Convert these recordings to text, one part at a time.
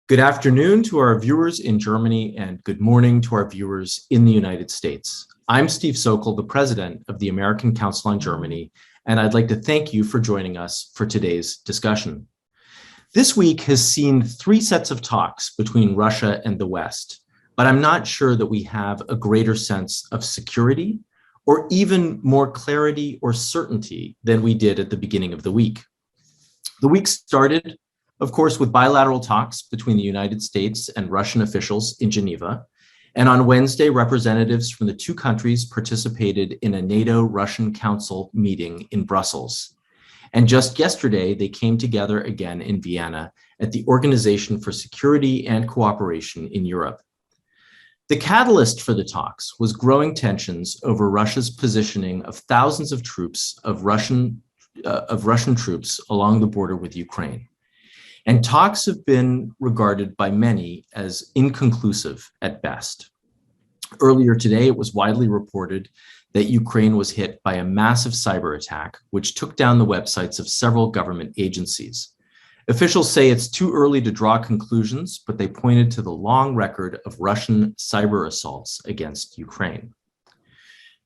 Good afternoon to our viewers in Germany and good morning to our viewers in the United States. I'm Steve Sokol, the president of the American Council on Germany, and I'd like to thank you for joining us for today's discussion. This week has seen three sets of talks between Russia and the West, but I'm not sure that we have a greater sense of security or even more clarity or certainty than we did at the beginning of the week. The week started, of course, with bilateral talks between the United States and Russian officials in Geneva. And on Wednesday, representatives from the two countries participated in a NATO-Russian Council meeting in Brussels. And just yesterday, they came together again in Vienna at the Organization for Security and Cooperation in Europe. The catalyst for the talks was growing tensions over Russia's positioning of thousands of troops of Russian troops along the border with Ukraine. And talks have been regarded by many as inconclusive at best. Earlier today, it was widely reported that Ukraine was hit by a massive cyber attack, which took down the websites of several government agencies. Officials say it's too early to draw conclusions, but they pointed to the long record of Russian cyber assaults against Ukraine.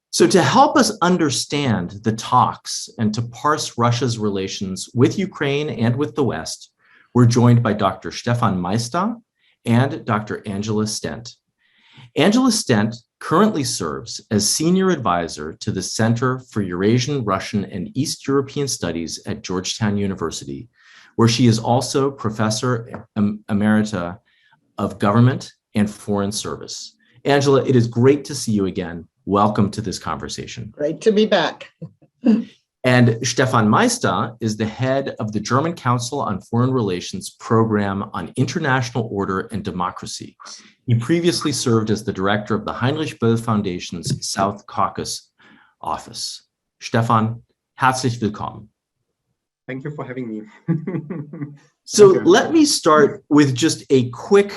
So to help us understand the talks and to parse Russia's relations with Ukraine and with the West, we're joined by Dr. Stefan Meister and Dr. Angela Stent. Angela Stent currently serves as Senior Advisor to the Center for Eurasian, Russian, and East European Studies at Georgetown University, where she is also Professor Emerita of Government and Foreign Service. Angela, it is great to see you again. Welcome to this conversation. Great to be back. And Stefan Meister is the head of the German Council on Foreign Relations Program on International Order and Democracy. He previously served as the director of the Heinrich Böll Foundation's South Caucasus office. Stefan, herzlich willkommen. Thank you for having me. So let me start with just a quick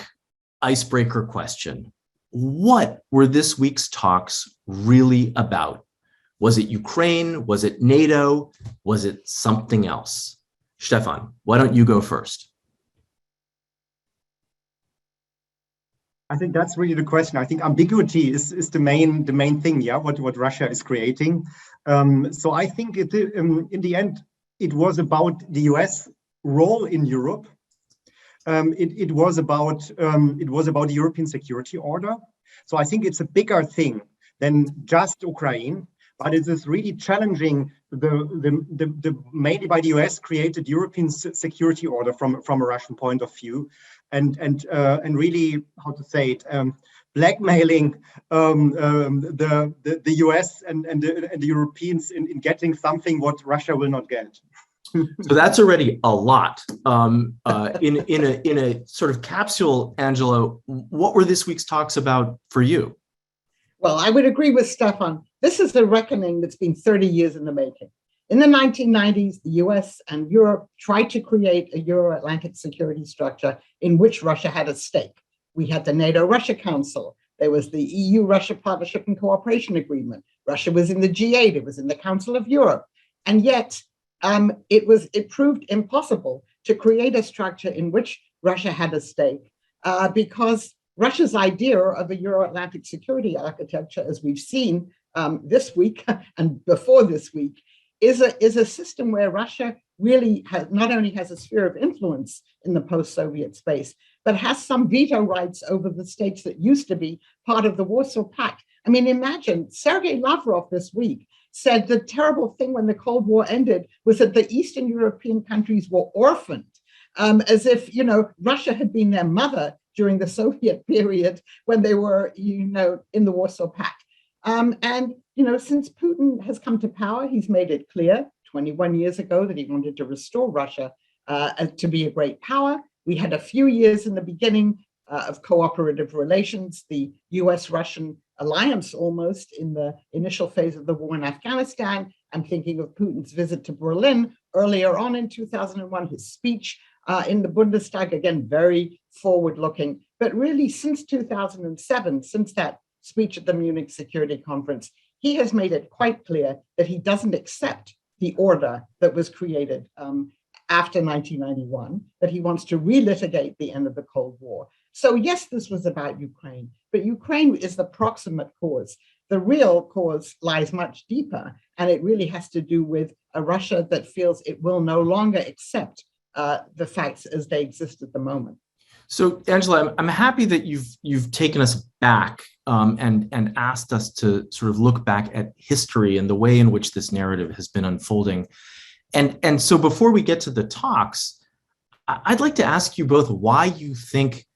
icebreaker question. What were this week's talks really about? Was it Ukraine? Was it NATO? Was it something else? Stefan, why don't you go first? I think that's really the question. I think ambiguity is the main thing, yeah, what Russia is creating. So I think in the end, it was about the US role in Europe. It was about the European security order. So I think it's a bigger thing than just Ukraine. But it is really challenging the mainly by the US created European security order from a Russian point of view, and really, how to say it, blackmailing the US and the Europeans in getting something what Russia will not get. So that's already a lot. In a sort of capsule, Angela, what were this week's talks about for you? Well, I would agree with Stefan. This is a reckoning that's been 30 years in the making. In the 1990s, the US and Europe tried to create a Euro-Atlantic security structure in which Russia had a stake. We had the NATO-Russia Council. There was the EU-Russia Partnership and Cooperation Agreement. Russia was in the G8. It was in the Council of Europe. And yet, it proved impossible to create a structure in which Russia had a stake because Russia's idea of a Euro-Atlantic security architecture, as we've seen this week and before this week, is a system where Russia really not only has a sphere of influence in the post-Soviet space, but has some veto rights over the states that used to be part of the Warsaw Pact. I mean, imagine Sergei Lavrov this week said the terrible thing when the Cold War ended was that the Eastern European countries were orphaned, as if, Russia had been their mother during the Soviet period when they were, in the Warsaw Pact. Since Putin has come to power, he's made it clear 21 years ago that he wanted to restore Russia to be a great power. We had a few years in the beginning of cooperative relations, the US-Russian alliance almost in the initial phase of the war in Afghanistan. I'm thinking of Putin's visit to Berlin earlier on in 2001, his speech in the Bundestag, again, very forward-looking. But really, since 2007, since that speech at the Munich Security Conference, he has made it quite clear that he doesn't accept the order that was created after 1991, that he wants to relitigate the end of the Cold War. So yes, this was about Ukraine, but Ukraine is the proximate cause. The real cause lies much deeper, and it really has to do with a Russia that feels it will no longer accept the facts as they exist at the moment. So, Angela, I'm happy that you've taken us back and asked us to sort of look back at history and the way in which this narrative has been unfolding. And so, before we get to the talks, I'd like to ask you both why you think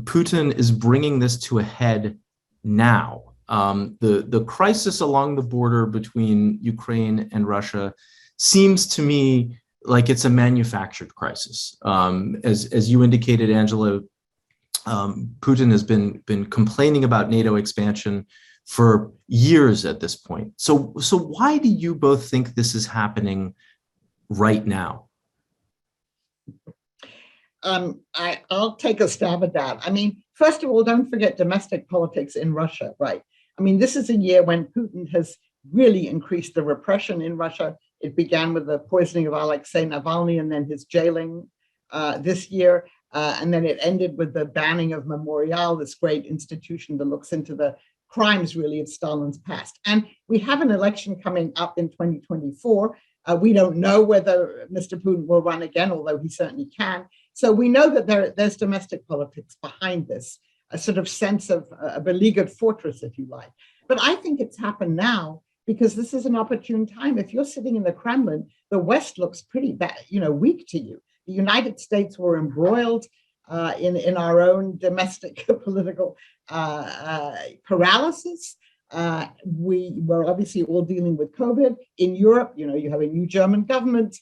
Putin is bringing this to a head now. The crisis along the border between Ukraine and Russia seems to me like it's a manufactured crisis. As you indicated, Angela, Putin has been complaining about NATO expansion for years at this point. So why do you both think this is happening right now? I'll take a stab at that. I mean, first of all, don't forget domestic politics in Russia, right? I mean, this is a year when Putin has really increased the repression in Russia. It began with the poisoning of Alexei Navalny and then his jailing this year. And then it ended with the banning of Memorial, this great institution that looks into the crimes really of Stalin's past. And we have an election coming up in 2024. We don't know whether Mr. Putin will run again, although he certainly can. So we know that there's domestic politics behind this, a sort of sense of a beleaguered fortress, if you like. But I think it's happened now because this is an opportune time. If you're sitting in the Kremlin, the West looks pretty bad, weak to you. The United States were embroiled in our own domestic political paralysis. We were obviously all dealing with COVID. In Europe, you have a new German government.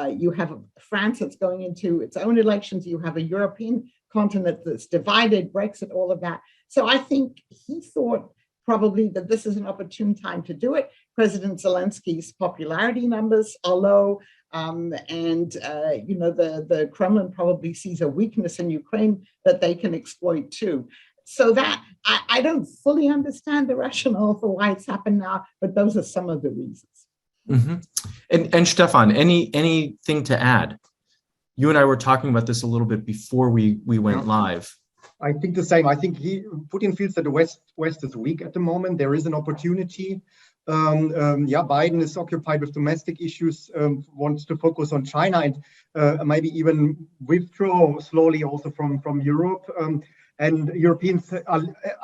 You have France that's going into its own elections. You have a European continent that's divided, Brexit, all of that. So I think he thought probably that this is an opportune time to do it. President Zelensky's popularity numbers are low. The Kremlin probably sees a weakness in Ukraine that they can exploit too. So that I don't fully understand the rationale for why it's happened now, but those are some of the reasons. Mm-hmm. And Stefan, anything to add? You and I were talking about this a little bit before we went live. I think the same. I think Putin feels that the West is weak at the moment. There is an opportunity. Biden is occupied with domestic issues, wants to focus on China and maybe even withdraw slowly also from Europe. And Europeans are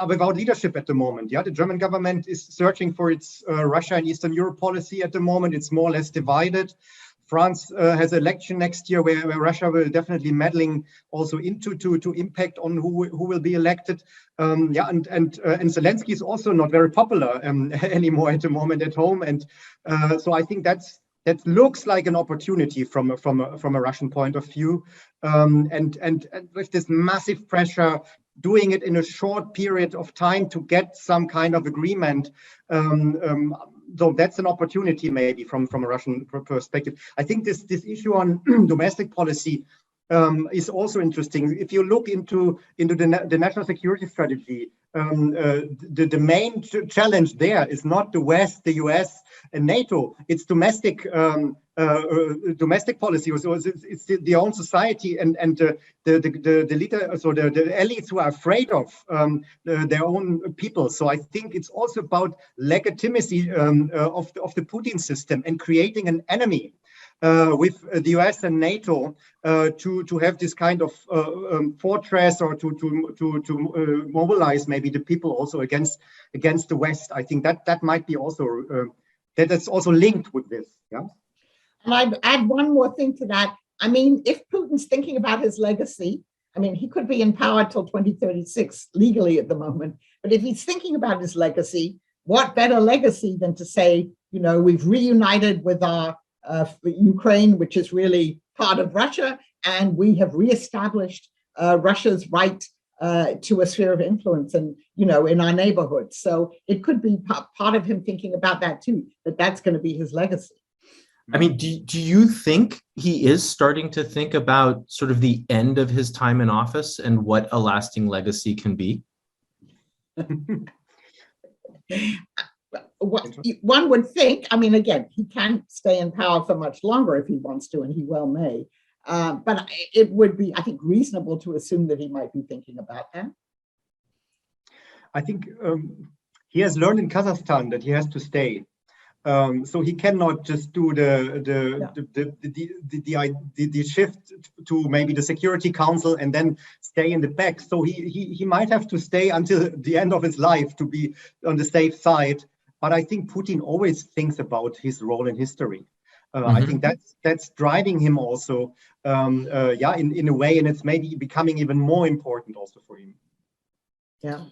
without leadership at the moment. Yeah, the German government is searching for its Russia and Eastern Europe policy at the moment. It's more or less divided. France has an election next year where Russia will definitely meddling also into to impact on who will be elected. And Zelensky is also not very popular anymore at the moment at home. And so I think that looks like an opportunity from a Russian point of view. And with this massive pressure, doing it in a short period of time to get some kind of agreement. So that's an opportunity maybe from a Russian perspective. I think this issue on domestic policy is also interesting. If you look into the national security strategy, the main challenge there is not the West, the US, and NATO. It's domestic policy. So it's the own society and the leader, so the elites who are afraid of their own people. So I think it's also about legitimacy of the Putin system and creating an enemy with the US and NATO to have this kind of fortress or to mobilize maybe the people also against the West. I think that might be also that's also linked with this. Yeah. And I'd add one more thing to that. I mean, if Putin's thinking about his legacy, I mean, he could be in power till 2036 legally at the moment. But if he's thinking about his legacy, what better legacy than to say, we've reunited with our Ukraine, which is really part of Russia, and we have reestablished Russia's right to a sphere of influence and, in our neighborhood. So it could be part of him thinking about that too, that's going to be his legacy. I mean, do you think he is starting to think about sort of the end of his time in office and what a lasting legacy can be? One would think, I mean, again, he can't stay in power for much longer if he wants to, and he well may. But it would be, I think, reasonable to assume that he might be thinking about that. I think he has learned in Kazakhstan that he has to stay. So he cannot just do the shift to maybe the Security Council and then stay in the back. So he might have to stay until the end of his life to be on the safe side. But I think Putin always thinks about his role in history. I think that's driving him also, in a way, and it's maybe becoming even more important also for him. Yeah.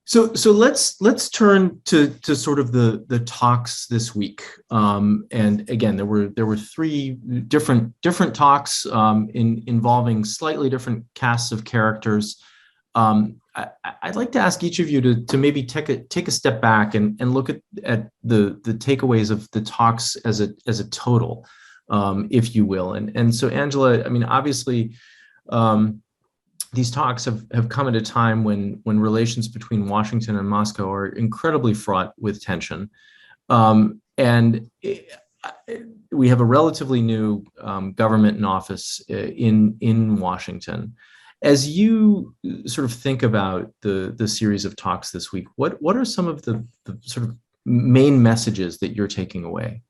So let's turn to sort of the talks this week. And again, there were three different talks involving slightly different casts of characters. I'd like to ask each of you to maybe take a step back and look at the takeaways of the talks as a total, if you will. And so, Angela, I mean, obviously, these talks have come at a time when relations between Washington and Moscow are incredibly fraught with tension. And we have a relatively new government in office in Washington. As you sort of think about the series of talks this week, what are some of the sort of main messages that you're taking away?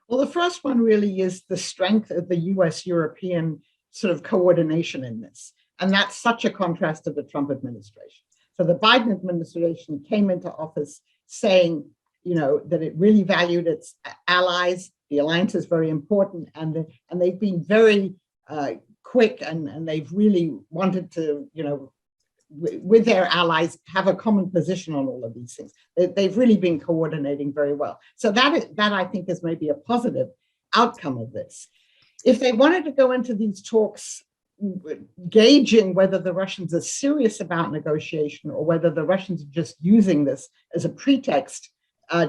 Well, the first one really is the strength of the US-European sort of coordination in this. And that's such a contrast to the Trump administration. So the Biden administration came into office saying, that it really valued its allies. The alliance is very important, and they've been very quick, and they've really wanted to, with their allies, have a common position on all of these things. They've really been coordinating very well. So that I think is maybe a positive outcome of this. If they wanted to go into these talks gauging whether the Russians are serious about negotiation or whether the Russians are just using this as a pretext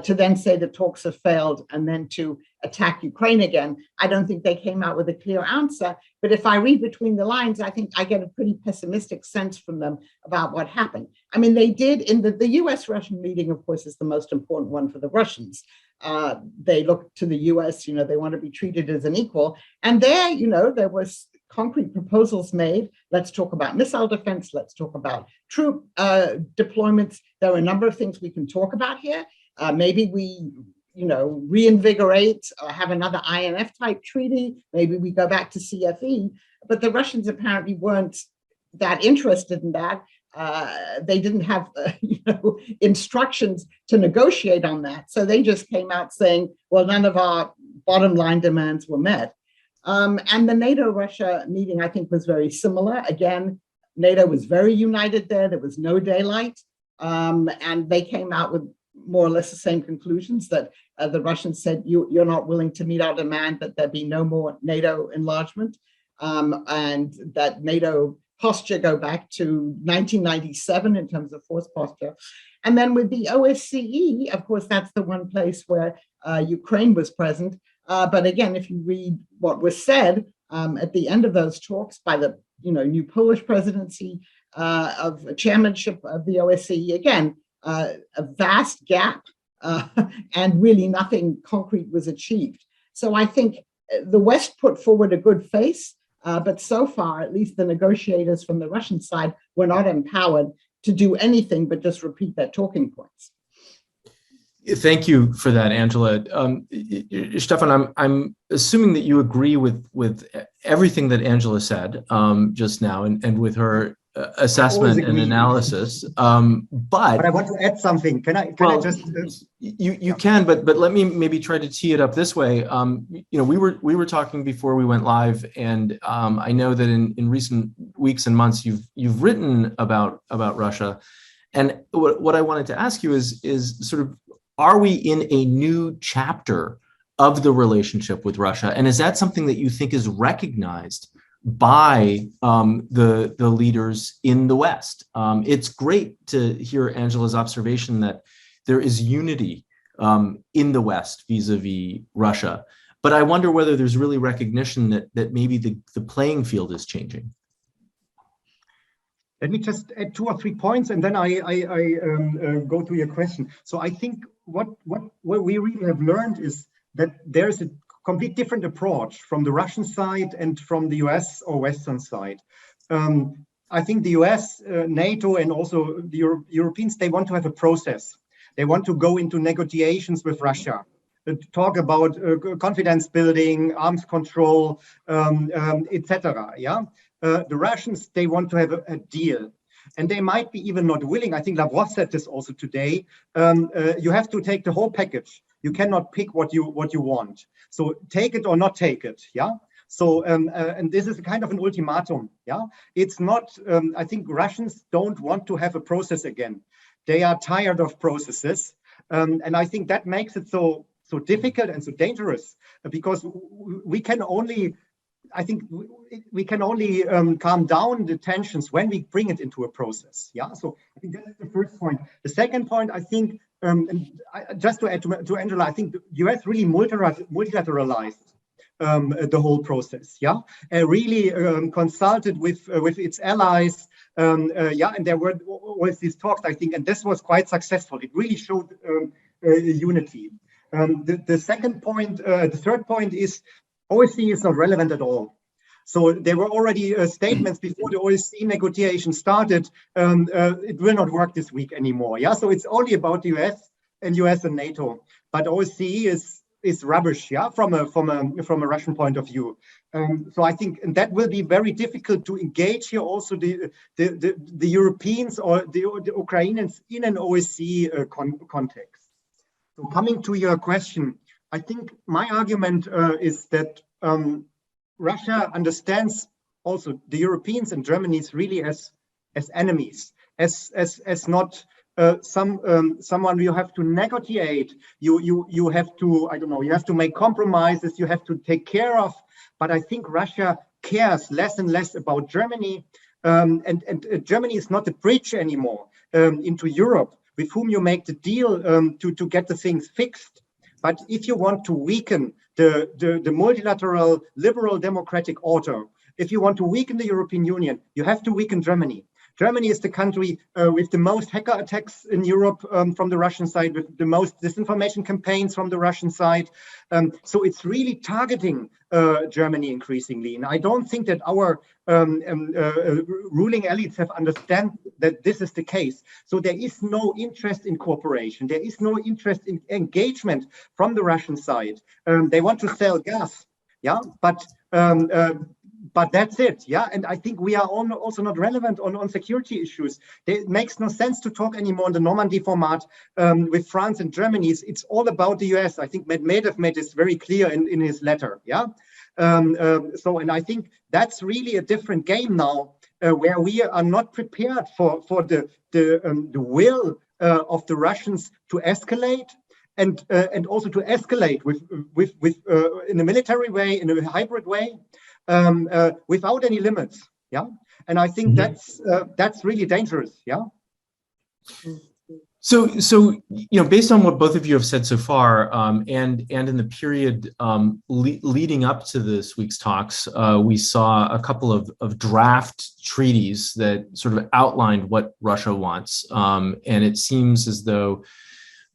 to then say the talks have failed and then to attack Ukraine again, I don't think they came out with a clear answer. But if I read between the lines, I think I get a pretty pessimistic sense from them about what happened. I mean, they did in the US-Russian meeting, of course, is the most important one for the Russians. They look to the US, they want to be treated as an equal. And there, there was concrete proposals made. Let's talk about missile defense. Let's talk about troop deployments. There are a number of things we can talk about here. Maybe we, reinvigorate or have another INF type treaty. Maybe we go back to CFE. But the Russians apparently weren't that interested in that. They didn't have, instructions to negotiate on that. So they just came out saying, well, none of our bottom line demands were met. And the NATO-Russia meeting, I think, was very similar. Again, NATO was very united there. There was no daylight. And they came out with more or less the same conclusions, that the Russians said, you're not willing to meet our demand that there be no more NATO enlargement, and that NATO posture go back to 1997 in terms of force posture. And then with the OSCE, of course, that's the one place where Ukraine was present. But again, if you read what was said at the end of those talks by the new Polish presidency of chairmanship of the OSCE, again, a vast gap and really nothing concrete was achieved. So I think the West put forward a good face, but so far, at least the negotiators from the Russian side were not empowered to do anything but just repeat their talking points. Thank you for that, Angela. Stefan, I'm assuming that you agree with everything that Angela said just now, and with her assessment and analysis. But I want to add something. Can I just? You can, but let me maybe try to tee it up this way. We were talking before we went live, and I know that in recent weeks and months you've written about Russia, and what I wanted to ask you is sort of, are we in a new chapter of the relationship with Russia? And is that something that you think is recognized by the leaders in the West? It's great to hear Angela's observation that there is unity in the West vis-a-vis Russia. But I wonder whether there's really recognition that maybe the playing field is changing. Let me just add 2 or 3 points, and then I go to your question. So I think what we really have learned is that there is a complete different approach from the Russian side and from the US or Western side. I think the US, NATO, and also the Europeans, they want to have a process. They want to go into negotiations with Russia, talk about confidence building, arms control, etc. Yeah, the Russians, they want to have a deal. And they might be even not willing. I think Lavrov said this also today. You have to take the whole package. You cannot pick what you want. So take it or not take it. Yeah. So and this is a kind of an ultimatum. Yeah. It's not. I think Russians don't want to have a process again. They are tired of processes, and I think that makes it so difficult and so dangerous, because we can only. I think we can only calm down the tensions when we bring it into a process. Yeah, so I think that's the first point. The second point, I think, just to add to Angela, I think the US really multilateralized the whole process. Yeah, really consulted with its allies. Yeah, and there were always these talks, I think, and this was quite successful. It really showed unity. The second point, the third point is, OSCE is not relevant at all. So there were already statements before the OSCE negotiation started. It will not work this week anymore. Yeah, so it's only about the US and NATO. But OSCE is rubbish. Yeah, from a Russian point of view. So I think that will be very difficult to engage here. Also the Europeans or the Ukrainians in an OSCE context. So coming to your question. I think my argument is that Russia understands also the Europeans and Germany's really as enemies, as not someone you have to negotiate. You have to, I don't know, you have to make compromises. You have to take care of. But I think Russia cares less and less about Germany, and Germany is not a bridge anymore into Europe with whom you make the deal to get the things fixed. But if you want to weaken the multilateral liberal democratic order, if you want to weaken the European Union, you have to weaken Germany. Germany is the country with the most hacker attacks in Europe from the Russian side, with the most disinformation campaigns from the Russian side. So it's really targeting Germany increasingly. And I don't think that our ruling elites have understand that this is the case. So there is no interest in cooperation. There is no interest in engagement from the Russian side. They want to sell gas, yeah, but that's it, yeah. And I think we are also not relevant on security issues. It makes no sense to talk anymore in the Normandy format with France and Germany. It's all about the US. I think Medvedev made this very clear in his letter, yeah. And I think that's really a different game now, where we are not prepared for the will of the Russians to escalate. And also to escalate with in a military way, in a hybrid way, without any limits. Yeah, and I think that's really dangerous. Yeah. So based on what both of you have said so far, and in the period leading up to this week's talks, we saw a couple of draft treaties that sort of outlined what Russia wants, and it seems as though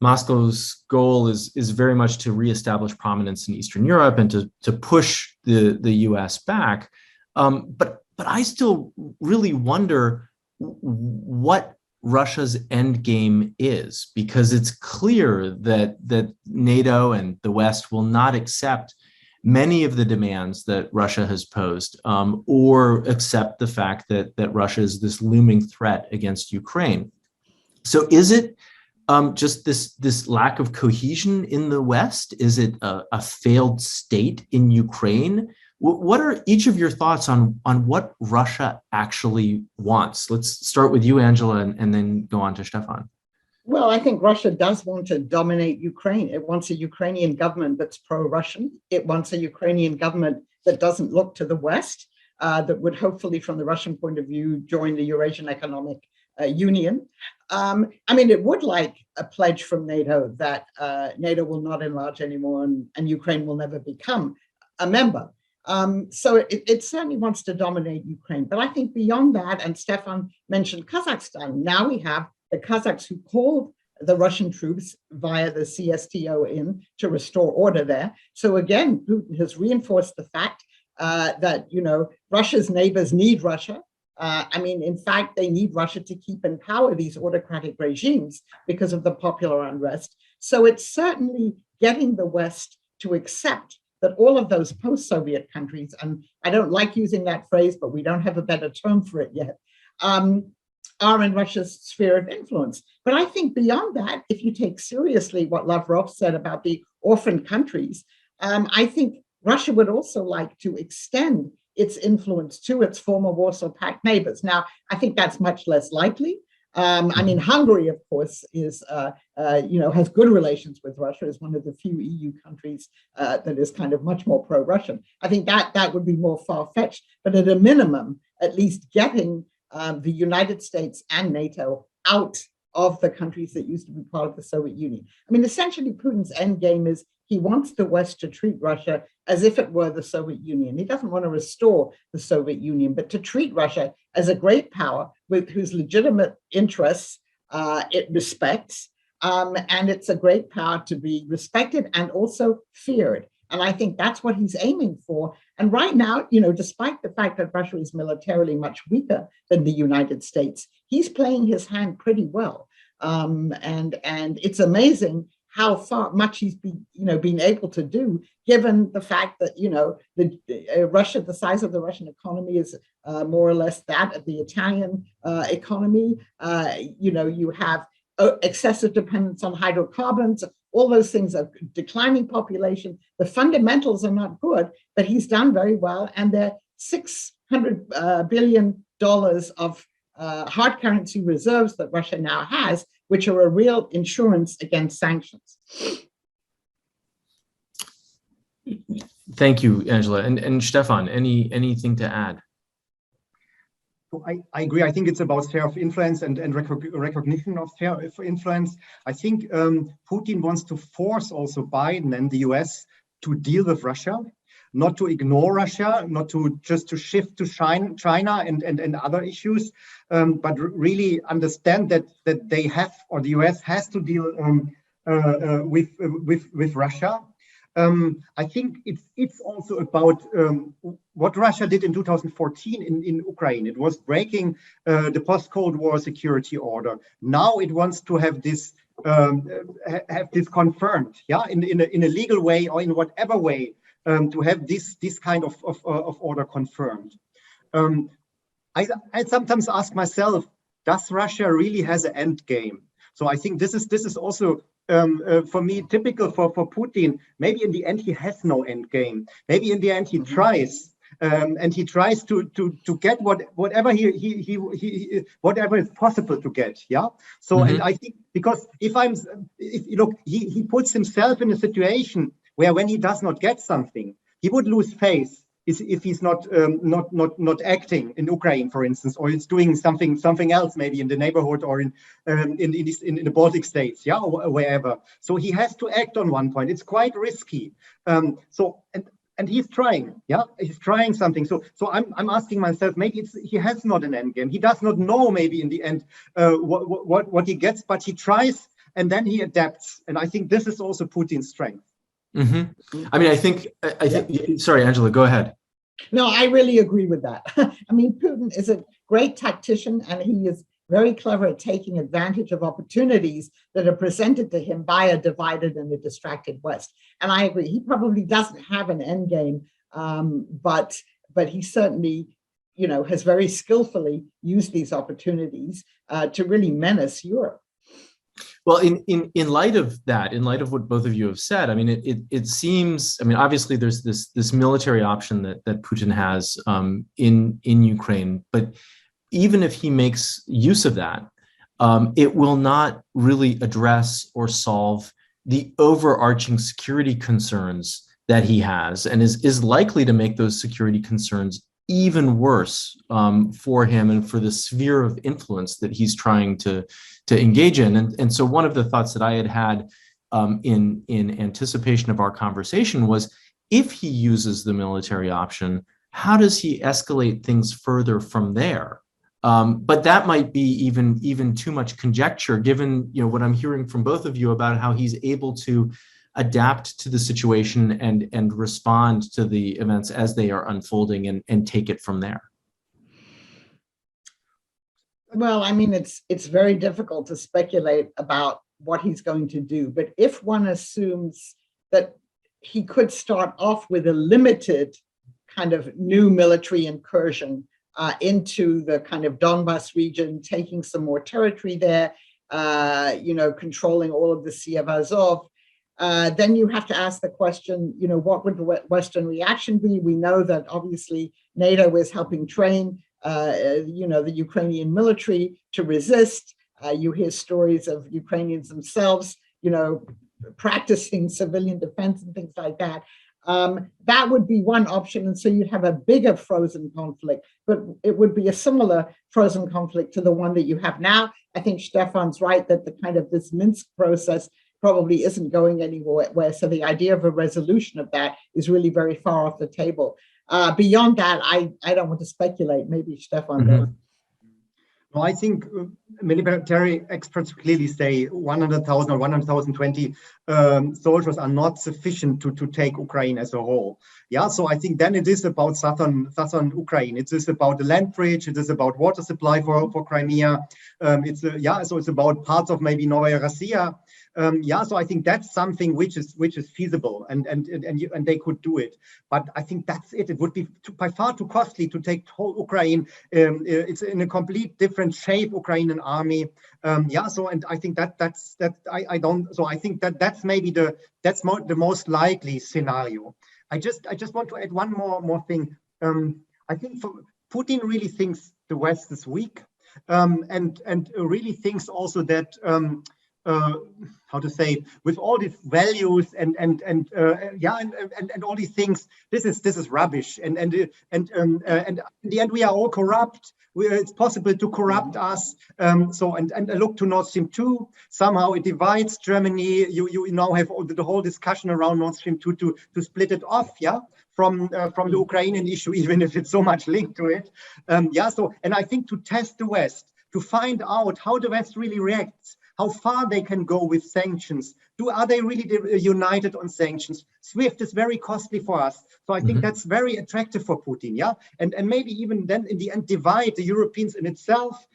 Moscow's goal is very much to reestablish prominence in Eastern Europe and to push the US back. But I still really wonder what Russia's endgame is, because it's clear that NATO and the West will not accept many of the demands that Russia has posed, or accept the fact that Russia is this looming threat against Ukraine. So is it just this lack of cohesion in the West? Is it a failed state in Ukraine? What are each of your thoughts on what Russia actually wants? Let's start with you, Angela, and then go on to Stefan. Well, I think Russia does want to dominate Ukraine. It wants a Ukrainian government that's pro-Russian. It wants a Ukrainian government that doesn't look to the West, that would hopefully, from the Russian point of view, join the Eurasian Economic Union. I mean, it would like a pledge from NATO that NATO will not enlarge anymore and Ukraine will never become a member. So it certainly wants to dominate Ukraine. But I think beyond that, and Stefan mentioned Kazakhstan, now we have the Kazakhs who called the Russian troops via the CSTO in to restore order there. So again, Putin has reinforced the fact that, Russia's neighbors need Russia. In fact, they need Russia to keep in power these autocratic regimes because of the popular unrest. So it's certainly getting the West to accept that all of those post-Soviet countries, and I don't like using that phrase, but we don't have a better term for it yet, are in Russia's sphere of influence. But I think beyond that, if you take seriously what Lavrov said about the orphan countries, I think Russia would also like to extend its influence to its former Warsaw Pact neighbors. Now, I think that's much less likely. Hungary, of course, has good relations with Russia, is one of the few EU countries that is kind of much more pro-Russian. I think that would be more far-fetched, but at a minimum, at least getting the United States and NATO out of the countries that used to be part of the Soviet Union. Essentially, Putin's endgame is he wants the West to treat Russia as if it were the Soviet Union. He doesn't want to restore the Soviet Union, but to treat Russia as a great power with whose legitimate interests it respects. And it's a great power to be respected and also feared. And I think that's what he's aiming for. And right now, despite the fact that Russia is militarily much weaker than the United States, he's playing his hand pretty well. And it's amazing how much he's been able to do, given the fact that the size of the Russian economy is more or less that of the Italian economy. You have excessive dependence on hydrocarbons. All those things are declining population. The fundamentals are not good, but he's done very well. And there are $600 billion of hard currency reserves that Russia now has, which are a real insurance against sanctions. Thank you, Angela. And Stefan, anything to add? I agree. I think it's about sphere of influence and recognition of sphere of influence. I think Putin wants to force also Biden and the US to deal with Russia, not to ignore Russia, not to just to shift to China and other issues, but really understand that they have, or the US has to deal with Russia. I think it's also about what Russia did in 2014 in Ukraine. It was breaking the post-Cold War security order. Now it wants to have this confirmed, in a legal way or in whatever way, to have this kind of order confirmed. I sometimes ask myself, does Russia really has an end game? So I think this is also for me typical for Putin. Maybe in the end he has no end game. Maybe in the end he tries. And he tries to get whatever whatever is possible to get. So and I think because he puts himself in a situation where when he does not get something, he would lose faith if he's not acting in Ukraine, for instance, or it's doing something else, maybe in the neighborhood or in the Baltic states, or wherever. So he has to act on one point. It's quite risky. And he's trying, he's trying something. So I'm asking myself, maybe he has not an end game. He does not know maybe in the end what he gets, but he tries and then he adapts. And I think this is also Putin's strength. Mm-hmm. I think, sorry, Angela, go ahead. No, I really agree with that. Putin is a great tactician and he is very clever at taking advantage of opportunities that are presented to him by a divided and a distracted West. And I agree, he probably doesn't have an end game, but he certainly, has very skillfully used these opportunities to really menace Europe. Well, in light of that, in light of what both of you have said, it seems, obviously there's this military option that Putin has in Ukraine, but even if he makes use of that, it will not really address or solve the overarching security concerns that he has, and is likely to make those security concerns even worse for him and for the sphere of influence that he's trying to engage in. And so one of the thoughts that I had in anticipation of our conversation was, if he uses the military option, how does he escalate things further from there? But that might be even too much conjecture, given what I'm hearing from both of you about how he's able to adapt to the situation and respond to the events as they are unfolding and take it from there. Well, I mean, it's very difficult to speculate about what he's going to do. But if one assumes that he could start off with a limited kind of new military incursion into the kind of Donbas region, taking some more territory there, controlling all of the Sea of Azov, then you have to ask the question, what would the Western reaction be? We know that obviously NATO is helping train the Ukrainian military to resist. You hear stories of Ukrainians themselves, practicing civilian defense and things like that. That would be one option. And so you'd have a bigger frozen conflict, but it would be a similar frozen conflict to the one that you have now. I think Stefan's right that the kind of this Minsk process probably isn't going anywhere. So the idea of a resolution of that is really very far off the table. Beyond that, I don't want to speculate. Maybe Stefan does. No, I think military experts clearly say 100,000 or 120 soldiers are not sufficient to take Ukraine as a whole. Yeah, so I think then it is about southern Ukraine. It is about the land bridge. It is about water supply for Crimea. So it's about parts of maybe Novaya Russia. So I think that's something which is feasible, and they could do it. But I think that's it. It would be by far too costly to take whole Ukraine. It's in a complete different shape, Ukrainian army. So and I think that's I don't. So I think that's maybe the most likely scenario. I just want to add one more thing. I think Putin really thinks the West is weak, and really thinks also that. How to say, with all these values and all these things, this is rubbish, and in the end we are all corrupt. It's possible to corrupt us. And look to Nord Stream 2. Somehow it divides Germany. You now have the whole discussion around Nord Stream 2 to split it off, from the Ukrainian issue, even if it's so much linked to it. And I think to test the West, to find out how the West really reacts, how far they can go with sanctions. Are they really united on sanctions? SWIFT is very costly for us. So I think that's very attractive for Putin, and maybe even then in the end divide the Europeans in itself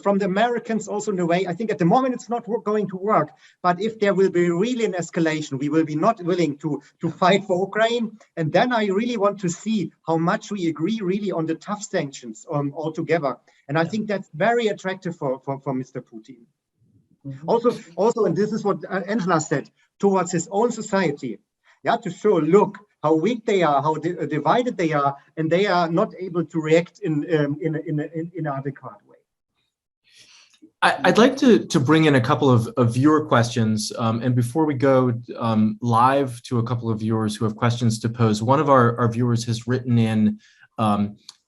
from the Americans also in a way. I think at the moment it's not going to work. But if there will be really an escalation, we will be not willing to fight for Ukraine. And then I really want to see how much we agree really on the tough sanctions altogether. And I think that's very attractive for Mr. Putin. Also, and this is what Angela said, towards his own society, to show, look how weak they are, how divided they are, and they are not able to react in an adequate way. I'd like to bring in a couple of viewer questions, and before we go live to a couple of viewers who have questions to pose, one of our viewers has written in,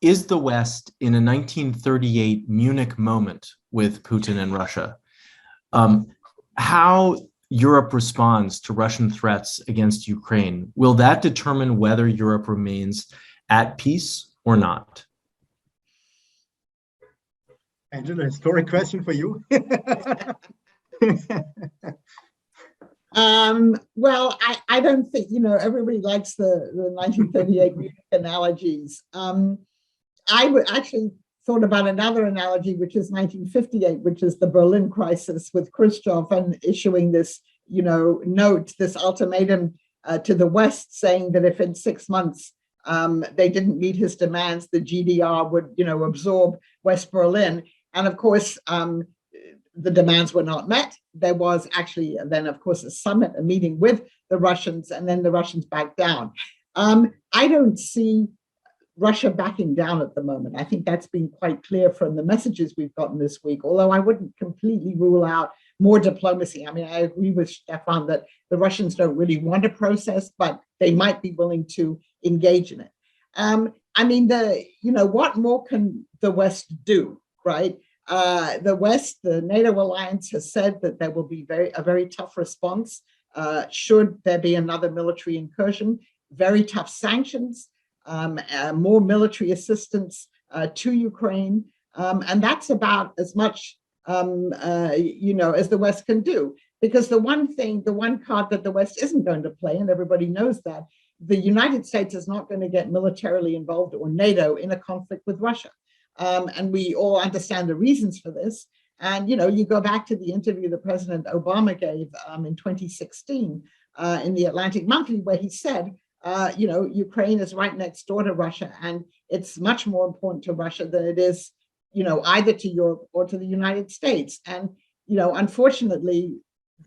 is the West in a 1938 Munich moment with Putin and Russia? How Europe responds to Russian threats against Ukraine, will that determine whether Europe remains at peace or not? Angela, historic question for you. Well, I don't think, everybody likes the 1938 Munich analogies. I would actually thought about another analogy, which is 1958, which is the Berlin crisis with Khrushchev and issuing this, note, this ultimatum to the West, saying that if in 6 months they didn't meet his demands, the GDR would, absorb West Berlin. And of course, the demands were not met. There was actually then, of course, a meeting with the Russians, and then the Russians backed down. I don't see Russia backing down at the moment. I think that's been quite clear from the messages we've gotten this week, although I wouldn't completely rule out more diplomacy. I mean, I agree with Stefan that the Russians don't really want a process, but they might be willing to engage in it. What more can the West do, right? The West, the NATO alliance has said that there will be a very tough response should there be another military incursion, very tough sanctions, more military assistance to Ukraine. And that's about as much, as the West can do. Because the one card that the West isn't going to play, and everybody knows that, the United States is not going to get militarily involved, or NATO, in a conflict with Russia. And we all understand the reasons for this. And, you go back to the interview that President Obama gave in 2016 in the Atlantic Monthly, where he said, Ukraine is right next door to Russia, and it's much more important to Russia than it is, either to Europe or to the United States. And, unfortunately,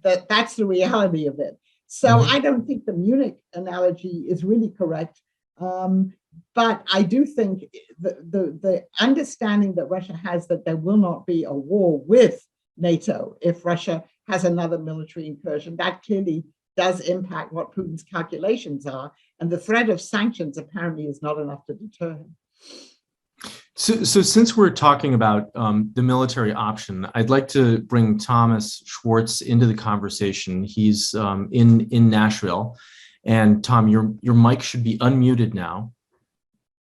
that's the reality of it. So I don't think the Munich analogy is really correct. But I do think the understanding that Russia has that there will not be a war with NATO if Russia has another military incursion, that clearly does impact what Putin's calculations are. And the threat of sanctions apparently is not enough to deter him. So since we're talking about the military option, I'd like to bring Thomas Schwartz into the conversation. He's in Nashville. And Tom, your mic should be unmuted now.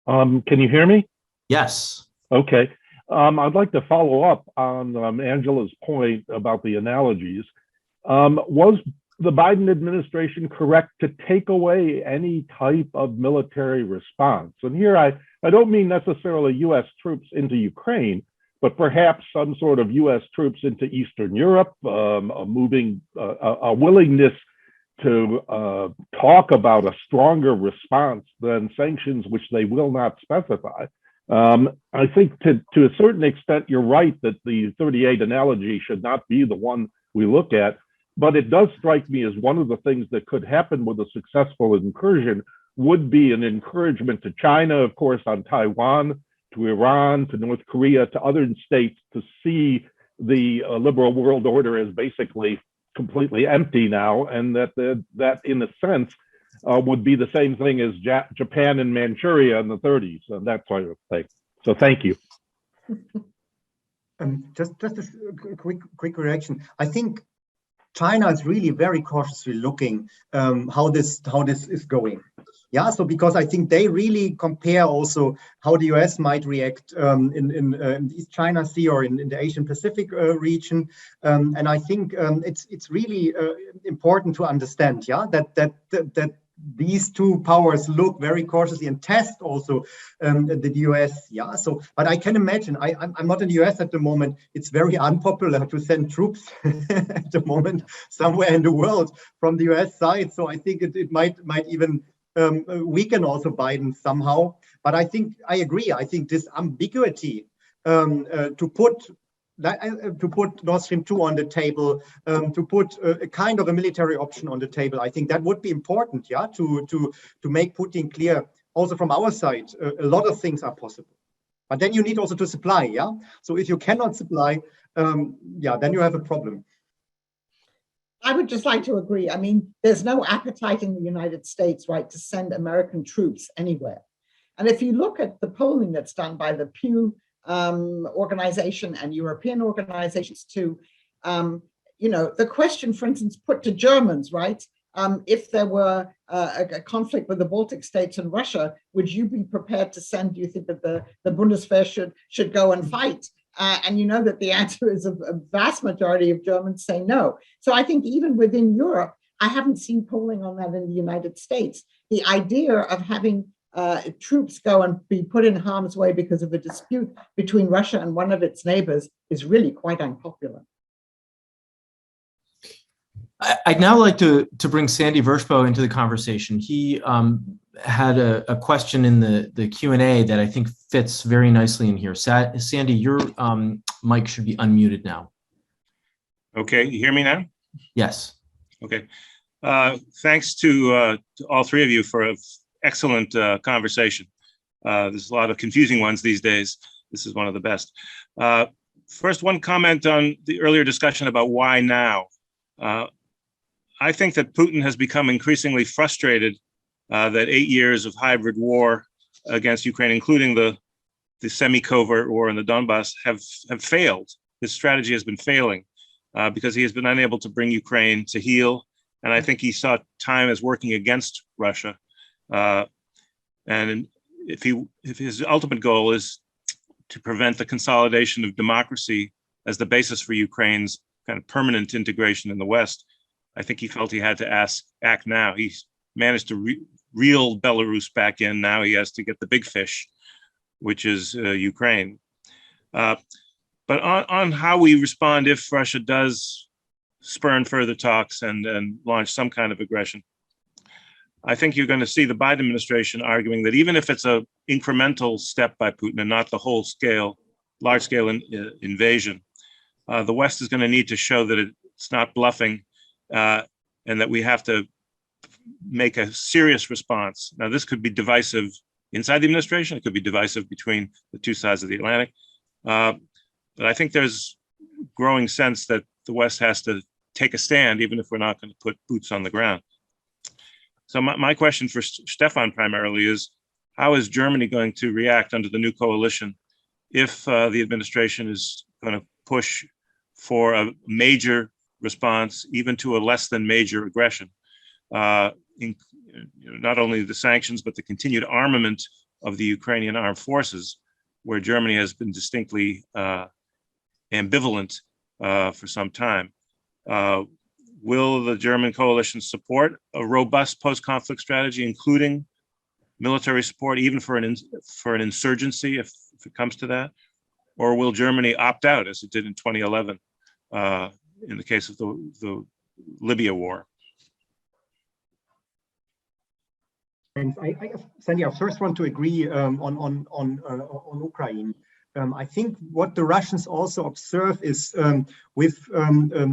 Can you hear me? Yes. Okay. I'd like to follow up on Angela's point about the analogies. Was the Biden administration correct to take away any type of military response? And here I don't mean necessarily U.S. troops into Ukraine, but perhaps some sort of U.S. troops into Eastern Europe, a willingness to talk about a stronger response than sanctions, which they will not specify. I think to a certain extent, you're right that the 38 analogy should not be the one we look at, but it does strike me as one of the things that could happen with a successful incursion would be an encouragement to China, of course, on Taiwan, to Iran, to North Korea, to other states to see the liberal world order as basically completely empty now, and that in a sense would be the same thing as Japan and Manchuria in the 30s, and that sort of thing. So thank you. Just a quick reaction. I think China is really very cautiously looking how this is going. Yeah, so because I think they really compare also how the US might react in the East China Sea or in the Asian Pacific region, and I think it's really important to understand, yeah, that these two powers look very cautiously and test also the US. Yeah, so but I can imagine. I'm not in the US at the moment. It's very unpopular to send troops at the moment somewhere in the world from the US side. So I think it might even weaken also Biden somehow. But I think I agree. I think this ambiguity to put Nord Stream 2 on the table, to put a kind of a military option on the table, I think that would be important, yeah, to make Putin clear also from our side, a lot of things are possible. But then you need also to supply, yeah? So if you cannot supply, then you have a problem. I would just like to agree. I mean, there's no appetite in the United States, right, to send American troops anywhere. And if you look at the polling that's done by the Pew organization and European organizations too, the question, for instance, put to Germans, right? If there were a conflict with the Baltic states and Russia, would you be prepared to send? Do you think that the Bundeswehr should go and fight? And you know that the answer is a vast majority of Germans say no. So I think even within Europe, I haven't seen polling on that in the United States. The idea of having troops go and be put in harm's way because of a dispute between Russia and one of its neighbors is really quite unpopular. I'd now like to bring Sandy Vershbow into the conversation. He had a question in the Q&A that I think fits very nicely in here. Sandy, your mic should be unmuted now. Okay, you hear me now? Yes. Okay. Thanks to all three of you for an excellent conversation. There's a lot of confusing ones these days. This is one of the best. First, one comment on the earlier discussion about why now. I think that Putin has become increasingly frustrated that 8 years of hybrid war against Ukraine, including the semi-covert war in the Donbass, have failed. His strategy has been failing because he has been unable to bring Ukraine to heel. And I think he saw time as working against Russia. And if his ultimate goal is to prevent the consolidation of democracy as the basis for Ukraine's kind of permanent integration in the West, I think he felt he had to act now. He's managed to reel Belarus back in. Now he has to get the big fish, which is Ukraine. But on how we respond if Russia does spurn further talks and launch some kind of aggression, I think you're going to see the Biden administration arguing that even if it's a incremental step by Putin and not the whole scale, large scale invasion, the West is going to need to show that it's not bluffing and that we have to make a serious response. Now, this could be divisive inside the administration. It could be divisive between the two sides of the Atlantic. But I think there's growing sense that the West has to take a stand, even if we're not going to put boots on the ground. So my question for Stefan primarily is, how is Germany going to react under the new coalition if the administration is going to push for a major response, even to a less than major aggression? Not only the sanctions, but the continued armament of the Ukrainian armed forces, where Germany has been distinctly ambivalent for some time. Will the German coalition support a robust post-conflict strategy, including military support, even for an insurgency, if it comes to that? Or will Germany opt out, as it did in 2011, in the case of the Libya war? And Sandy, I first want to agree on Ukraine. I think what the Russians also observe is with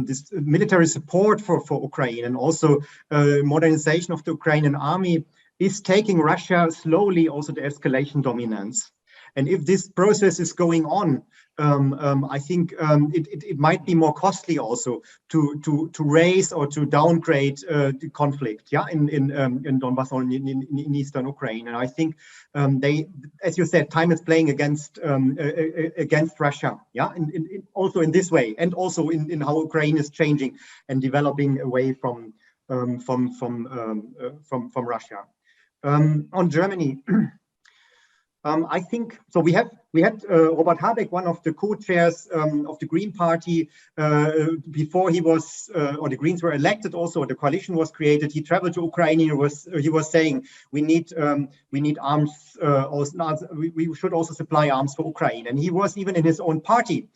this military support for Ukraine and also modernization of the Ukrainian army is taking Russia slowly also to escalation dominance. And if this process is going on, I think it might be more costly also to raise or to downgrade the conflict, in Donbass or in eastern Ukraine. And I think they, as you said, time is playing against Russia, also in this way, and also in how Ukraine is changing and developing away from Russia. On Germany. I think so. We had Robert Habeck, one of the co-chairs of the Green Party, before he was or the Greens were elected. Also, the coalition was created. He traveled to Ukraine. He was saying we need arms. We should also supply arms for Ukraine. And he was even in his own party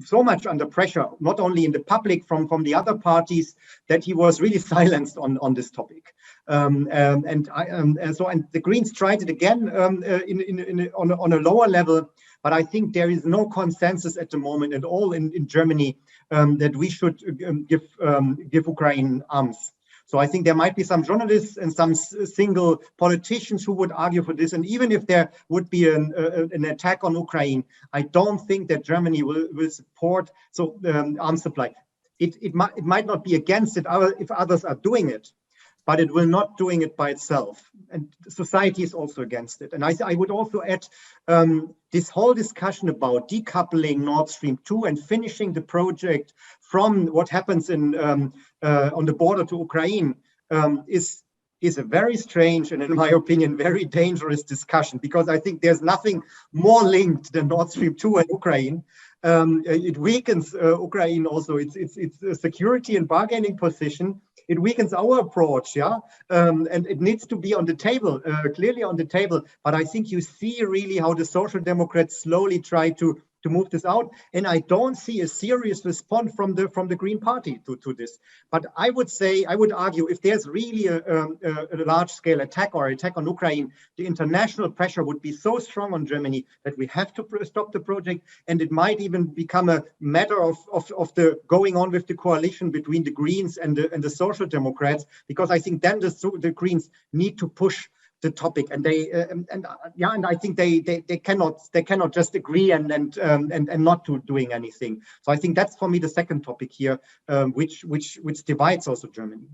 so much under pressure, not only in the public from the other parties, that he was really silenced on this topic. And the Greens tried it again on a lower level, but I think there is no consensus at the moment at all in Germany that we should give Ukraine arms. So I think there might be some journalists and some single politicians who would argue for this. And even if there would be an attack on Ukraine, I don't think that Germany will support arms supply. It might not be against it if others are doing it, but it will not doing it by itself. And society is also against it. And I would also add this whole discussion about decoupling Nord Stream 2 and finishing the project from what happens on the border to Ukraine is a very strange and, in my opinion, very dangerous discussion, because I think there's nothing more linked than Nord Stream 2 and Ukraine. It weakens Ukraine also, its security and bargaining position. It weakens our approach, and it needs to be on the table, clearly on the table. But I think you see really how the Social Democrats slowly try to move this out, and I don't see a serious response from the Green Party to this. But I would argue, if there's really a large-scale attack or attack on Ukraine, the international pressure would be so strong on Germany that we have to stop the project, and it might even become a matter of the going on with the coalition between the Greens and the Social Democrats, because I think then the Greens need to push the topic, and I think they cannot just agree and not to doing anything. So I think that's for me the second topic here, which divides also Germany.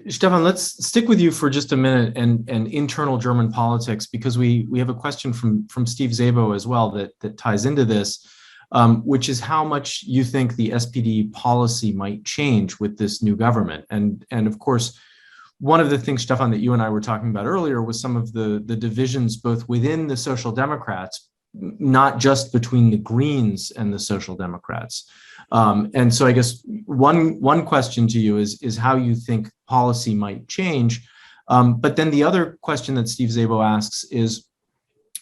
Stefan, let's stick with you for just a minute and internal German politics, because we have a question from Steve Szabo as well that ties into this, which is how much you think the SPD policy might change with this new government, and of course. One of the things, Stefan, that you and I were talking about earlier was some of the divisions both within the Social Democrats, not just between the Greens and the Social Democrats. And so I guess one question to you is how you think policy might change. But then the other question that Steve Szabo asks is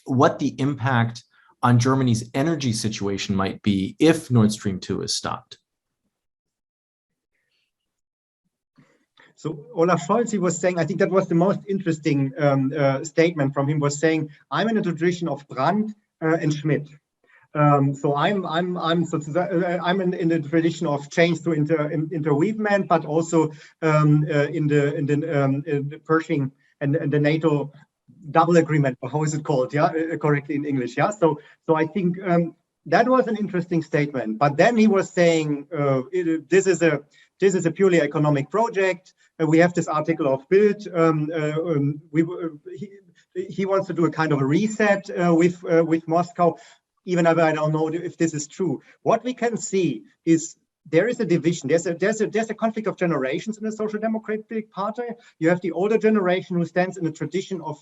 what the impact on Germany's energy situation might be if Nord Stream 2 is stopped. So Olaf Scholz, he was saying, I think that was the most interesting statement from him, was saying, I'm in a tradition of Brandt and Schmidt. So I'm in the tradition of change through interweavement, but also in the Pershing and the NATO double agreement. How is it called? Yeah, correctly in English. Yeah. So I think that was an interesting statement. But then he was saying this is a purely economic project. We have this article of Bild. He wants to do a kind of a reset with Moscow. Even if I don't know if this is true. What we can see is there is a division. There's a conflict of generations in the Social Democratic Party. You have the older generation who stands in the tradition of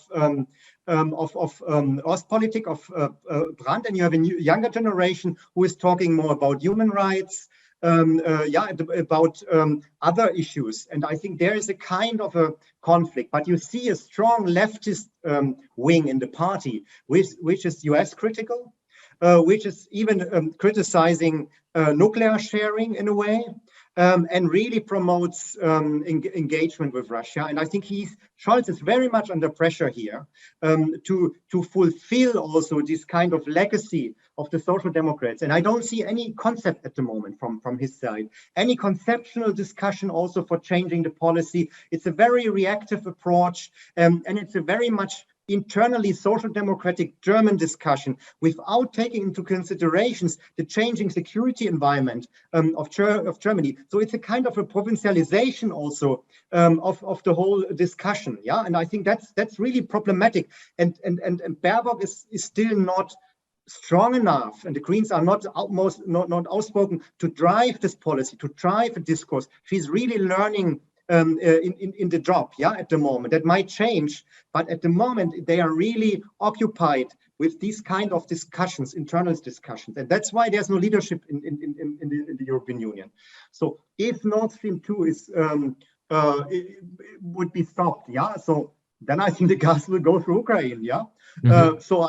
Ostpolitik, of Brandt, and you have a younger generation who is talking more about human rights, about other issues. And I think there is a kind of a conflict, but you see a strong leftist wing in the party, which is US critical, which is even criticizing nuclear sharing in a way, and really promotes engagement with Russia. And I think Scholz is very much under pressure here to fulfill also this kind of legacy of the Social Democrats. And I don't see any concept at the moment from his side, any conceptual discussion also for changing the policy. It's a very reactive approach, and it's a very much internally social democratic German discussion without taking into considerations the changing security environment of Germany. So it's a kind of a provincialization also of the whole discussion. Yeah, and I think that's really problematic. And Baerbock is still not strong enough, and the Greens are not outspoken to drive this policy, to drive a discourse. She's really learning in the job, yeah, at the moment. That might change, but at the moment they are really occupied with these kind of discussions, internal discussions, and that's why there's no leadership in the European Union. So if Nord Stream 2 is would be stopped, yeah, so then I think the gas will go through Ukraine, yeah. Mm-hmm. So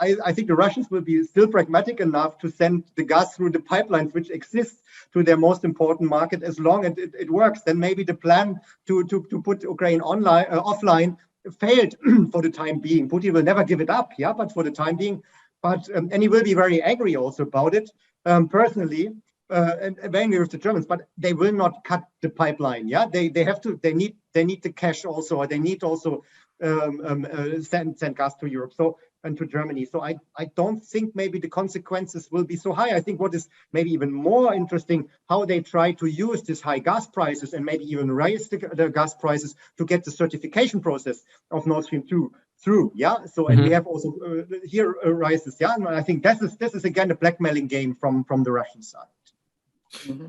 I think the Russians will be still pragmatic enough to send the gas through the pipelines which exist to their most important market as long as it works. Then maybe the plan to put Ukraine offline failed for the time being. Putin will never give it up, yeah, but for the time being. But and he will be very angry also about it personally. And very angry with the Germans, but they will not cut the pipeline. Yeah, they have to. They need the cash also, or they need also send gas to Europe. So and to Germany. So I don't think maybe the consequences will be so high. I think what is maybe even more interesting, how they try to use these high gas prices and maybe even raise the gas prices to get the certification process of Nord Stream 2 through. Yeah. So and we have also here rises. Yeah. And I think this is again a blackmailing game from the Russian side. Mm-hmm.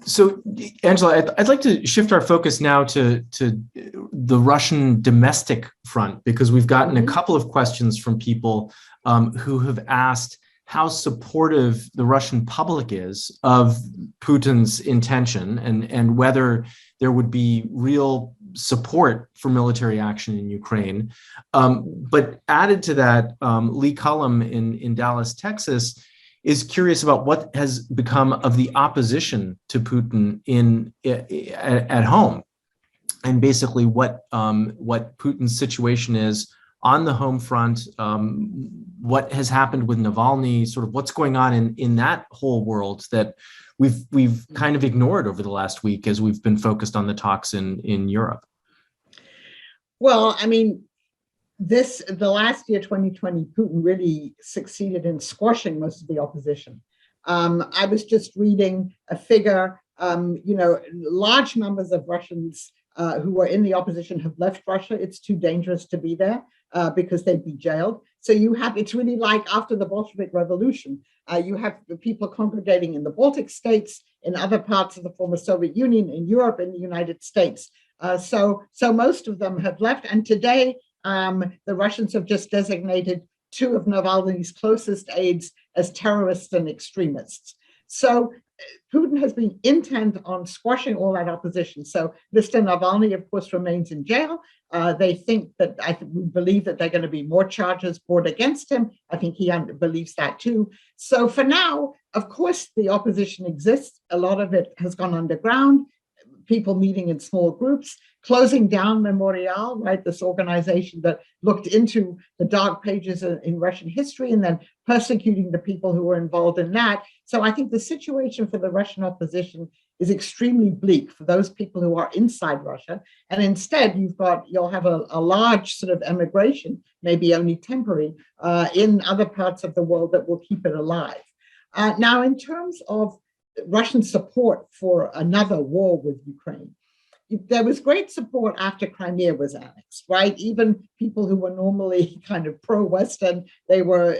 So, Angela, I'd like to shift our focus now to the Russian domestic front, because we've gotten a couple of questions from people who have asked how supportive the Russian public is of Putin's intention and whether there would be real support for military action in Ukraine. But added to that, Lee Cullum in Dallas, Texas, is curious about what has become of the opposition to Putin at home, and basically what Putin's situation is on the home front, what has happened with Navalny, sort of what's going on in that whole world that we've kind of ignored over the last week as we've been focused on the talks in Europe. Well, I mean, the last year, 2020, Putin really succeeded in squashing most of the opposition. I was just reading a figure, large numbers of Russians who were in the opposition have left Russia. It's too dangerous to be there because they'd be jailed. So it's really like after the Bolshevik Revolution, you have the people congregating in the Baltic states, in other parts of the former Soviet Union, in Europe, in the United States. So most of them have left. And today, the Russians have just designated two of Navalny's closest aides as terrorists and extremists. So Putin has been intent on squashing all that opposition. So Mr. Navalny, of course, remains in jail. They think that, we believe that there are going to be more charges brought against him. I think he believes that too. So for now, of course, the opposition exists. A lot of it has gone underground, people meeting in small groups, closing down Memorial, right? This organization that looked into the dark pages in Russian history and then persecuting the people who were involved in that. So I think the situation for the Russian opposition is extremely bleak for those people who are inside Russia. And instead, you'll have a large sort of emigration, maybe only temporary, in other parts of the world that will keep it alive. Now, in terms of Russian support for another war with Ukraine, there was great support after Crimea was annexed, right? Even people who were normally kind of pro-Western, they were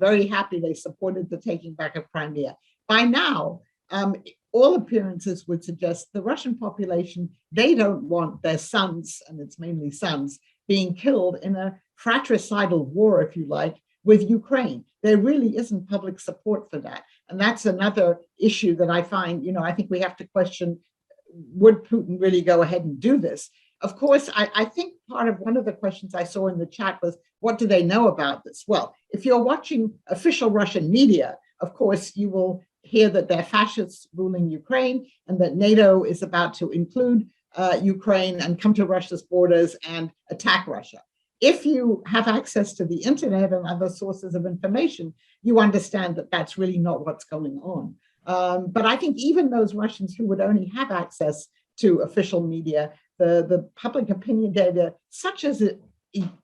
very happy. They supported the taking back of Crimea. By now, all appearances would suggest the Russian population, they don't want their sons, and it's mainly sons, being killed in a fratricidal war, if you like, with Ukraine. There really isn't public support for that. And that's another issue that I find, I think we have to question, would Putin really go ahead and do this? Of course, I think one of the questions I saw in the chat was, what do they know about this? Well, if you're watching official Russian media, of course, you will hear that they're fascists ruling Ukraine and that NATO is about to include Ukraine and come to Russia's borders and attack Russia. If you have access to the internet and other sources of information, you understand that that's really not what's going on. But I think even those Russians who would only have access to official media, the public opinion data, such as it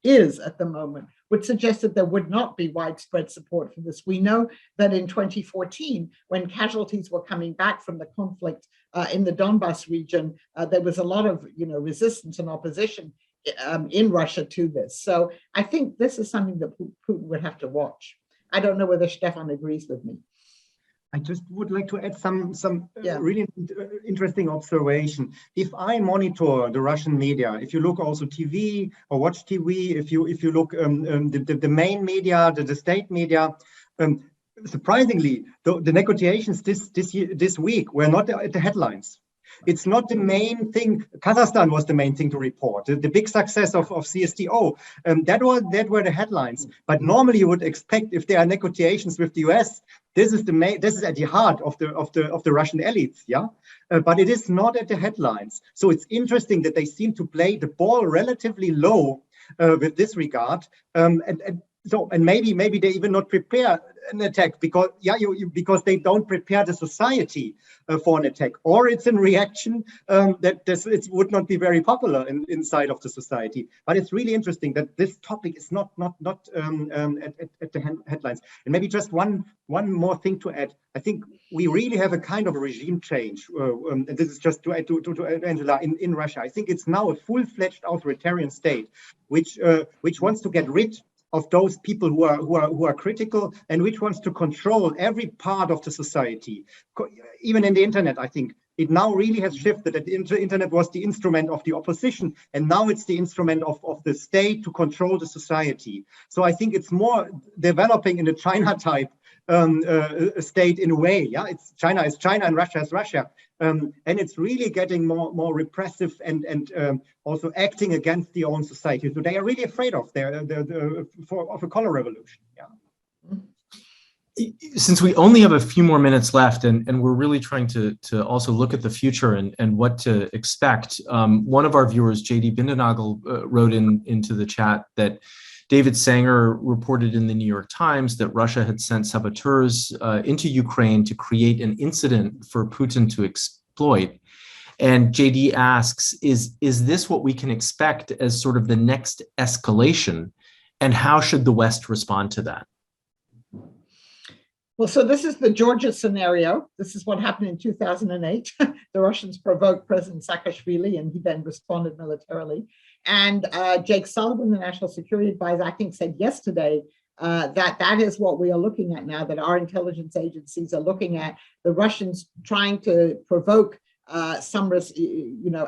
is at the moment, would suggest that there would not be widespread support for this. We know that in 2014, when casualties were coming back from the conflict in the Donbas region, there was a lot of resistance and opposition in Russia to this. So I think this is something that Putin would have to watch. I don't know whether Stefan agrees with me. I just would like to add some really interesting observation. If I monitor the Russian media, if you look also TV or watch TV, if you look the main media, the state media, surprisingly, the negotiations this week were not at the headlines. It's not the main thing. Kazakhstan was the main thing to report. The big success of CSTO, that were the headlines. But normally you would expect, if there are negotiations with the US, this is at the heart of the Russian elites, yeah. But it is not at the headlines. So it's interesting that they seem to play the ball relatively low with this regard, and maybe they even not prepare an attack because because they don't prepare the society for an attack, or it's in reaction that it would not be very popular inside of the society. But it's really interesting that this topic is not at the headlines. And maybe just one more thing to add. I think we really have a kind of a regime change, and this is just to add to Angela in Russia. I think it's now a full-fledged authoritarian state, which wants to get rid of those people who are critical, and which wants to control every part of the society, even in the internet. I think it now really has shifted that the internet was the instrument of the opposition, and now it's the instrument of the state to control the society. So I think it's more developing in the China type state in a way. Yeah, it's China is China and Russia is Russia, and it's really getting more repressive and also acting against the own society. So they are really afraid of of a color revolution. Yeah. Since we only have a few more minutes left, and we're really trying to also look at the future and what to expect, one of our viewers, JD Bindenagel, wrote into the chat that David Sanger reported in the New York Times that Russia had sent saboteurs into Ukraine to create an incident for Putin to exploit. And JD asks, is this what we can expect as sort of the next escalation? And how should the West respond to that? Well, so this is the Georgia scenario. This is what happened in 2008. The Russians provoked President Saakashvili, and he then responded militarily. And Jake Sullivan, the National Security Advisor, I think said yesterday that is what we are looking at now, that our intelligence agencies are looking at the Russians trying to provoke some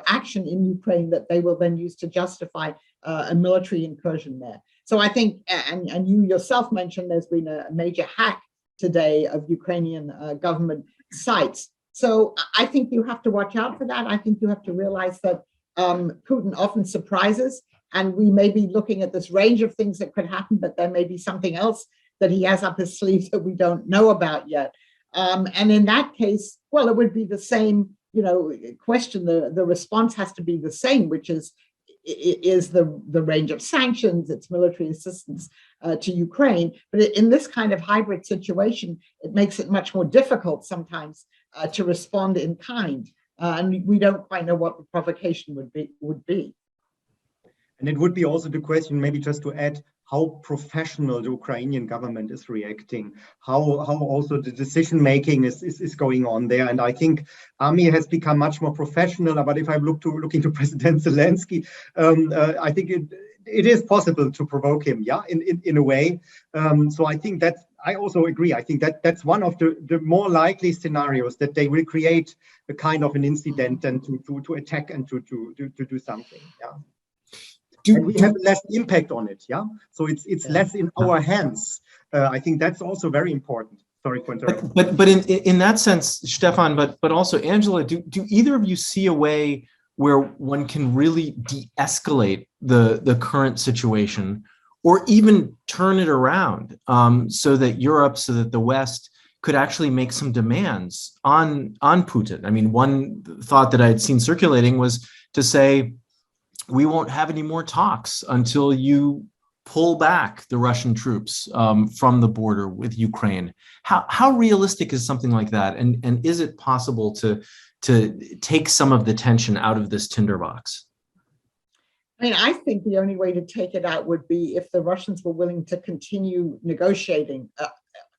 action in Ukraine that they will then use to justify a military incursion there. So I think, and you yourself mentioned there's been a major hack today of Ukrainian government sites. So I think you have to watch out for that. I think you have to realize that Putin often surprises, and we may be looking at this range of things that could happen, but there may be something else that he has up his sleeve that we don't know about yet. And in that case, well, it would be the same, question. The response has to be the same, which is the range of sanctions, its military assistance to Ukraine. But in this kind of hybrid situation, it makes it much more difficult sometimes to respond in kind. And we don't quite know what the provocation would be. And it would be also the question, maybe just to add, how professional the Ukrainian government is reacting, how also the decision making is going on there. And I think army has become much more professional. But if I looking to President Zelensky, I think it is possible to provoke him, in a way. So I think I also agree. I think that's one of the more likely scenarios, that they will create a kind of an incident and to attack and to do something. And we have less impact on it, so it's less in our hands. I think that's also very important. Sorry for interrupting. But in that sense, Stefan, but also Angela, do either of you see a way where one can really de-escalate the current situation, or even turn it around, so that the West could actually make some demands on Putin? I mean, one thought that I had seen circulating was to say, we won't have any more talks until you pull back the Russian troops from the border with Ukraine. How realistic is something like that? And is it possible to take some of the tension out of this tinderbox? I mean, I think the only way to take it out would be if the Russians were willing to continue negotiating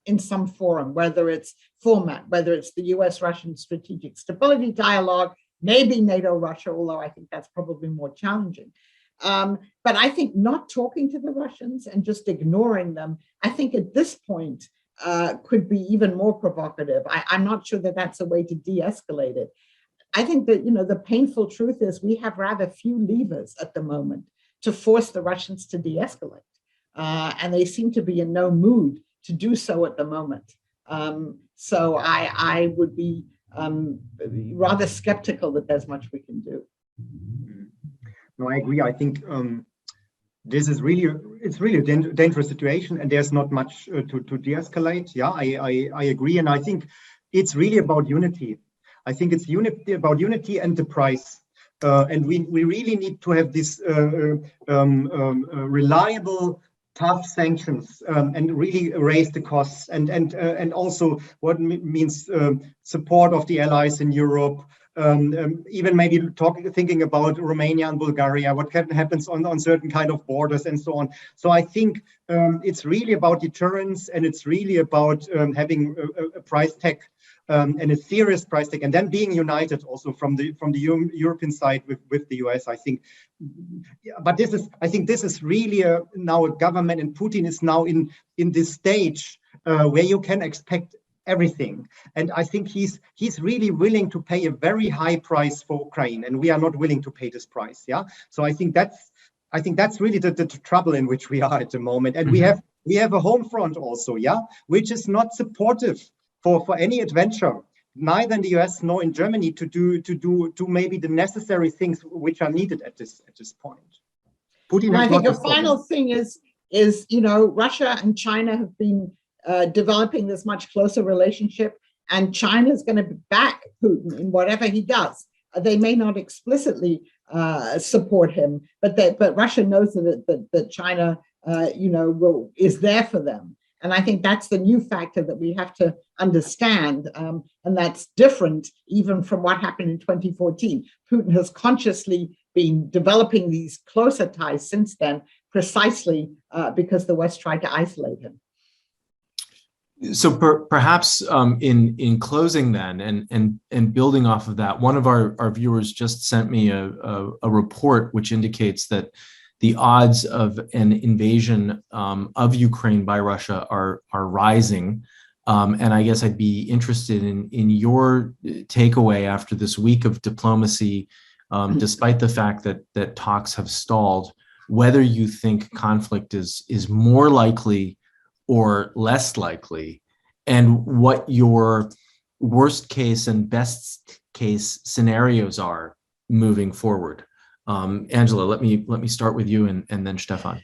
in some forum, whether it's the US-Russian Strategic Stability Dialogue, maybe NATO-Russia, although I think that's probably more challenging. But I think not talking to the Russians and just ignoring them, I think at this point could be even more provocative. I'm not sure that that's a way to de-escalate it. I think that, the painful truth is we have rather few levers at the moment to force the Russians to de-escalate. And they seem to be in no mood to do so at the moment. So I would be rather skeptical that there's much we can do. No, I agree. I think this is really a dangerous situation, and there's not much to de-escalate. I agree, and I think it's really about unity. I think it's about unity and the price, and we really need to have this reliable, tough sanctions, and really raise the costs, and also what means support of the allies in Europe, even maybe thinking about Romania and Bulgaria, what happens on certain kind of borders and so on. So I think it's really about deterrence, and it's really about having a price tag, and a serious price tag, and then being united also from the European side with the US. I think, but I think this is really now a government, and Putin is now in this stage where you can expect everything, and I think he's really willing to pay a very high price for Ukraine, and we are not willing to pay this price. So I think that's really the trouble in which we are at the moment, and we have a home front also, which is not supportive for any adventure, neither in the US nor in Germany, to do maybe the necessary things which are needed at this point. Putin, I think a final thing is Russia and China have been developing this much closer relationship, and China is going to back Putin in whatever he does. They may not explicitly support him, but Russia knows that China, is there for them. And I think that's the new factor that we have to understand, and that's different even from what happened in 2014. Putin has consciously been developing these closer ties since then, precisely because the West tried to isolate him. So perhaps in closing then, and building off of that, one of our viewers just sent me a report which indicates that the odds of an invasion of Ukraine by Russia are rising. And I guess I'd be interested in your takeaway after this week of diplomacy, despite the fact that talks have stalled. whether you think conflict is more likely or less likely, and what your worst case and best case scenarios are moving forward. Angela, let me start with you and then Stefan.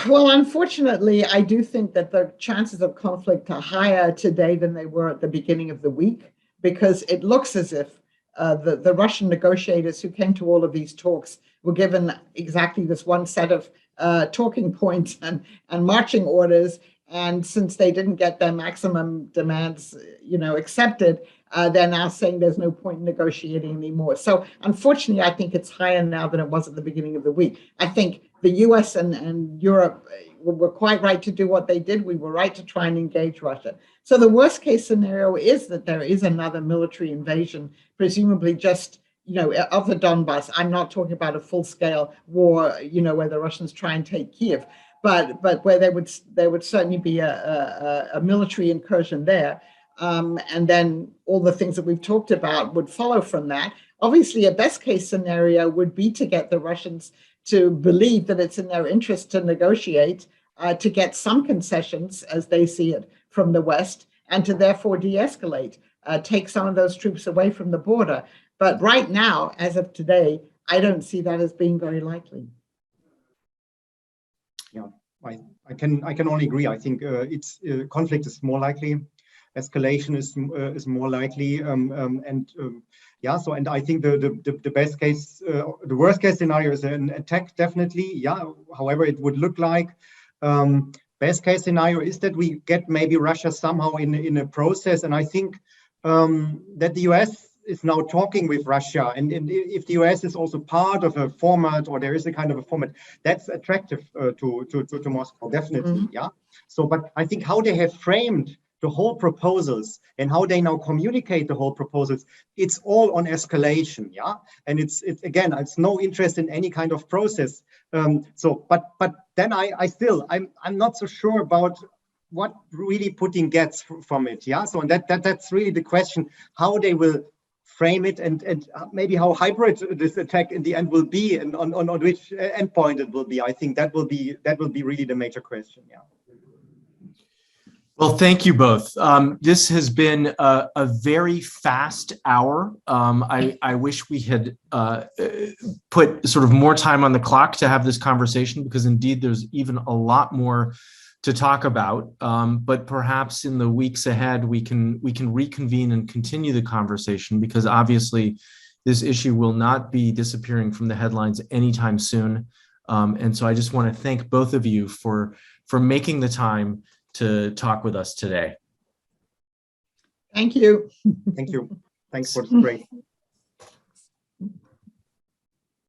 Well, unfortunately, I do think that the chances of conflict are higher today than they were at the beginning of the week, because it looks as if the Russian negotiators who came to all of these talks were given exactly this one set of talking points and marching orders. And since they didn't get their maximum demands, accepted, they're now saying there's no point in negotiating anymore. So unfortunately, I think it's higher now than it was at the beginning of the week. I think the US and Europe were quite right to do what they did. We were right to try and engage Russia. So the worst case scenario is that there is another military invasion, presumably just of the Donbass. I'm not talking about a full-scale war, where the Russians try and take Kiev, but where there would certainly be a military incursion there. And then all the things that we've talked about would follow from that. Obviously, a best case scenario would be to get the Russians to believe that it's in their interest to negotiate, to get some concessions, as they see it, from the West, and to therefore de-escalate, take some of those troops away from the border. But right now, as of today, I don't see that as being very likely. Yeah, I can only agree. I think conflict is more likely, escalation is more likely, yeah. So, and I think the best case, the worst case scenario is an attack, definitely. Yeah. However, it would look like. Best case scenario is that we get maybe Russia somehow in a process, and I think that the US is now talking with Russia, and if the US is also part of a format, or there is a kind of a format, that's attractive to Moscow, definitely. Mm-hmm. Yeah. So, but I think how they have framed the whole proposals and how they now communicate the whole proposals, it's all on escalation. Yeah. And it's again, it's no interest in any kind of process. So, but then I'm not so sure about what really Putin gets from it. Yeah. So, and that's really the question, how they will frame it, and maybe how hybrid this attack in the end will be, and on which endpoint it will be. I think that will be really the major question. Yeah. Well, thank you both. This has been a very fast hour. I wish we had put sort of more time on the clock to have this conversation, because indeed there's even a lot more to talk about. But perhaps in the weeks ahead, we can reconvene and continue the conversation, because obviously this issue will not be disappearing from the headlines anytime soon. And so I just want to thank both of you for making the time to talk with us today. Thank you. Thank you. Thanks for this break.